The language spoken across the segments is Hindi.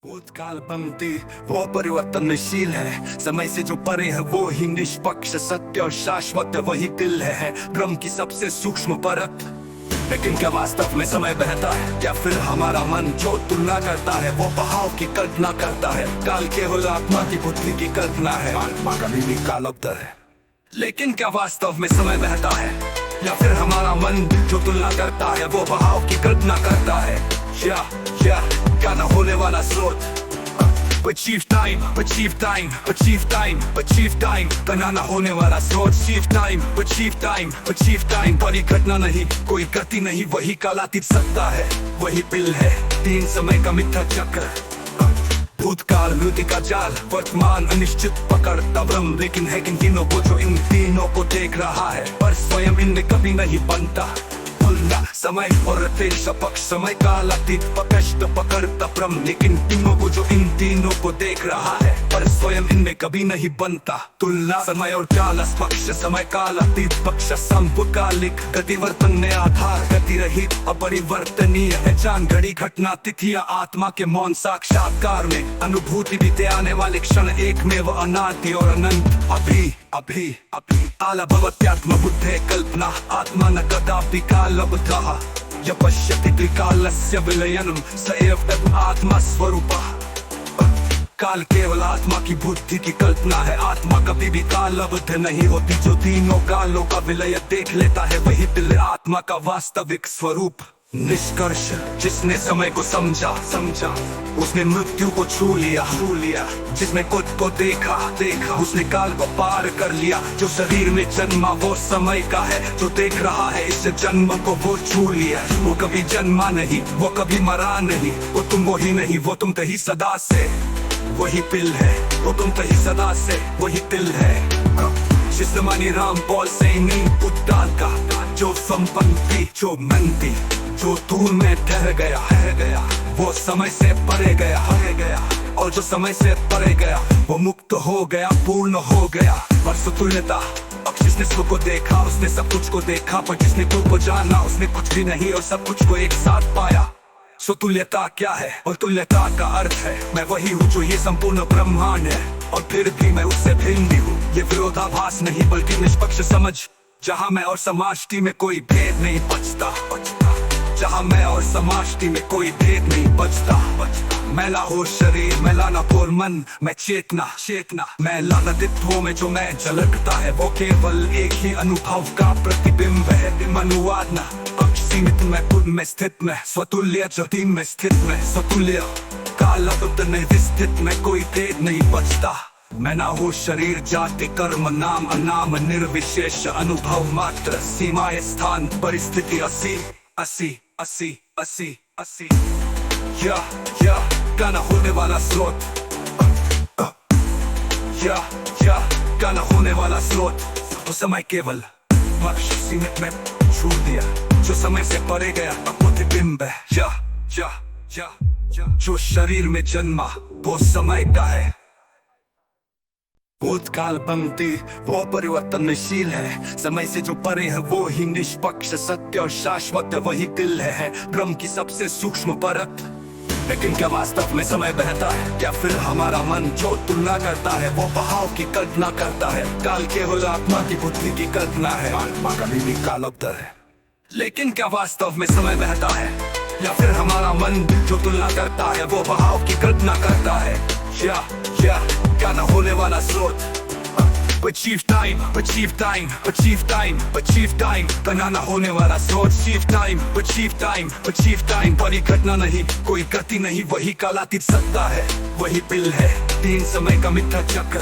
भूतकाल पंक्ति वो परिवर्तनशील है, समय से जो परे है वो ही निष्पक्ष सत्य और शाश्वत वही दिल है ब्रह्म की सबसे सूक्ष्म परत। लेकिन क्या वास्तव में समय बहता है, या फिर हमारा मन जो तुलना करता है वो बहाव की कल्पना करता है। काल केवल आत्मा की बुद्धि की कल्पना है, आत्मा कभी भी कालोत्तर है। लेकिन क्या वास्तव में समय बहता है, या फिर हमारा मन जो तुलना करता है वो बहाव की कल्पना करता है। या क्या न होने वाला स्रोत, achieve time करना न होने वाला स्रोत। achieve time बड़ी घटना नहीं, कोई गति नहीं, वही कालातीत सत्ता है, वही बिल है तीन समय का मिथ्या चक्र। भूतकाल मृत्यु का जाल, वर्तमान अनिश्चित पकड़ता ब्रह्म। लेकिन है किन तीनों को जो इन तीनों को देख रहा है, पर स्वयं इनमें कभी नहीं बनता। समय और पक्ष, समय कालातीत पकड़ता ब्रह्म। लेकिन तीनों को जो इन तीनों को देख रहा है, पर स्वयं इनमें कभी नहीं बनता। तुलना समय और काल पक्ष, समय कालातीत पक्ष समकालिक, गतिवर्तन ने आधार, गति रहित अपरिवर्तनीय है। जान घड़ी घटना तिथियां आत्मा के मौन साक्षात्कार में, अनुभूति बीते आने वाले क्षण एकमेव अनादि और अनंत। अभी आला भवत्यात्म बुद्धे कल्पना, आत्मा न कदापि कालबद्धः य पश्यति त्रिकालस्य विलयनं स एव तद् आत्मा स्वरूपः। काल केवल आत्मा की बुद्धि की कल्पना है, आत्मा कभी भी कालबद्ध नहीं होती। जो तीनों कालों का विलय देख लेता है वही दिल आत्मा का वास्तविक स्वरूप। निष्कर्ष, जिसने समय को समझा उसने मृत्यु को छू लिया। जिसने खुद को देखा उसने काल को पार कर लिया। जो शरीर में जन्मा वो समय का है, जो देख रहा है इस जन्म को वो छू लिया। वो कभी जन्मा नहीं, वो कभी मरा नहीं, वो तुम वही नहीं, वो तुम तही सदा से वही दिल है, वो तुम तही सदा से वही दिल है। जिसने मानी राम बॉल से नहीं बुद्धा का, जो संपत्ति जो मनती जो दूर में ठहर गया वो समय से परे गया। और जो समय से परे गया वो मुक्त हो गया, पूर्ण हो गया। पर सुतुल्यता, अब जिसने सुख को देखा उसने सब कुछ को देखा, पर जिसने खुद को जाना उसने कुछ भी नहीं और सब कुछ को एक साथ पाया। सुतुल्यता क्या है और तुल्यता का अर्थ है, मैं वही हूँ जो ये संपूर्ण ब्रह्मांड है, और फिर भी मैं उससे भिन्न भी हूँ। ये विरोधाभास नहीं बल्कि निष्पक्ष समझ, जहाँ मैं और समाष्टि में कोई भेद नहीं बचता। जहाँ मैं और समाष्टि में कोई भेद नहीं बचता। मैला हो शरीर, मैला न कोर मन, मैं चेतना मैं लादित्वों में जो मैं झलकता है वो केवल एक ही अनुभव का प्रतिबिंब है। अनुवाद न पक्ष सीमित में खुद में स्थित में, स्वतुल्य ज्योति में स्थित में स्वतुल्य कालबद्ध निर्विस्थित में कोई भेद नहीं बचता। मैं ना हो शरीर जाति कर्म नाम अनाम, निर्विशेष अनुभव मात्र, सीमाएं स्थान परिस्थिति अस्सी या गाना होने वाला स्रोत। या गाना होने वाला स्रोत। तो समय केवल पक्ष सीमित में छोड़ दिया, जो समय से परे गया प्रतिबिंब है। या जो शरीर में जन्मा वो समय का है। भूतकाल पंक्ति वो परिवर्तनशील है, समय से जो परे है वो ही निष्पक्ष सत्य और शाश्वत वही दिल है ब्रह्म की सबसे सूक्ष्म परत। लेकिन क्या वास्तव में समय बहता है, या फिर हमारा मन जो तुलना करता है वो बहाव की कल्पना करता है। काल केवल आत्मा की बुद्धि की कल्पना है, आत्मा कभी भी कालोत्तर है। लेकिन क्या वास्तव में समय बहता है, या फिर हमारा मन जो तुलना करता है वो बहाव की कल्पना करता है। या क्या न होने वाला स्रोत। achieve time करना न होने वाला स्रोत। achieve time बड़ी घटना नहीं, कोई गति नहीं, वही कालातीत सत्ता है, वही बिल है तीन समय का मिथ्या चक्र।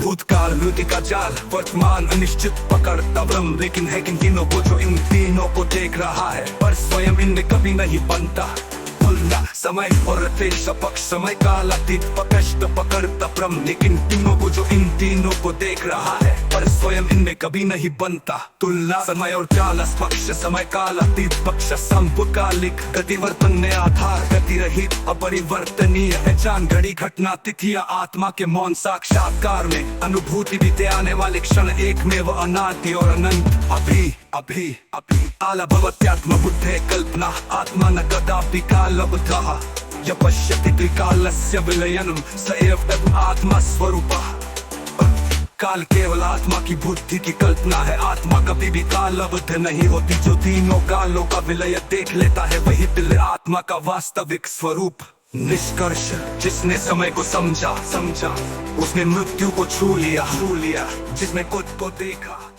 भूतकाल मृत्यु का जाल, वर्तमान अनिश्चित पकड़ता ब्रह्म। लेकिन है किन तीनों को जो इन तीनों को देख रहा है, पर स्वयं इनमें कभी नहीं बनता। समय और पक्ष, समय कालातीत पकड़ता ब्रह्म। लेकिन तीनों को जो इन तीनों को देख रहा है, पर स्वयं इनमें कभी नहीं बनता। तुलना समय और काल पक्ष, समय कालातीत पक्ष समकालिक, गतिवर्तन ने आधार, गति रहित अपरिवर्तनीय है। जान घड़ी घटना तिथियां आत्मा के मौन साक्षात्कार में, अनुभूति बीते आने वाले क्षण एकमेव अनादि और अनंत। अभी आला भवत्यात्म बुद्धे कल्पना, आत्मा न कदापि कालबद्धः य पश्यति त्रिकालस्य विलयनम स एव तत् आत्मा स्वरूपः। काल केवल आत्मा की बुद्धि की कल्पना है, आत्मा कभी भी कालबद्ध नहीं होती। जो तीनों कालों का विलय देख लेता है वही दिल आत्मा का वास्तविक स्वरूप। निष्कर्ष, जिसने समय को समझा उसने मृत्यु को छू लिया। जिसने खुद को देखा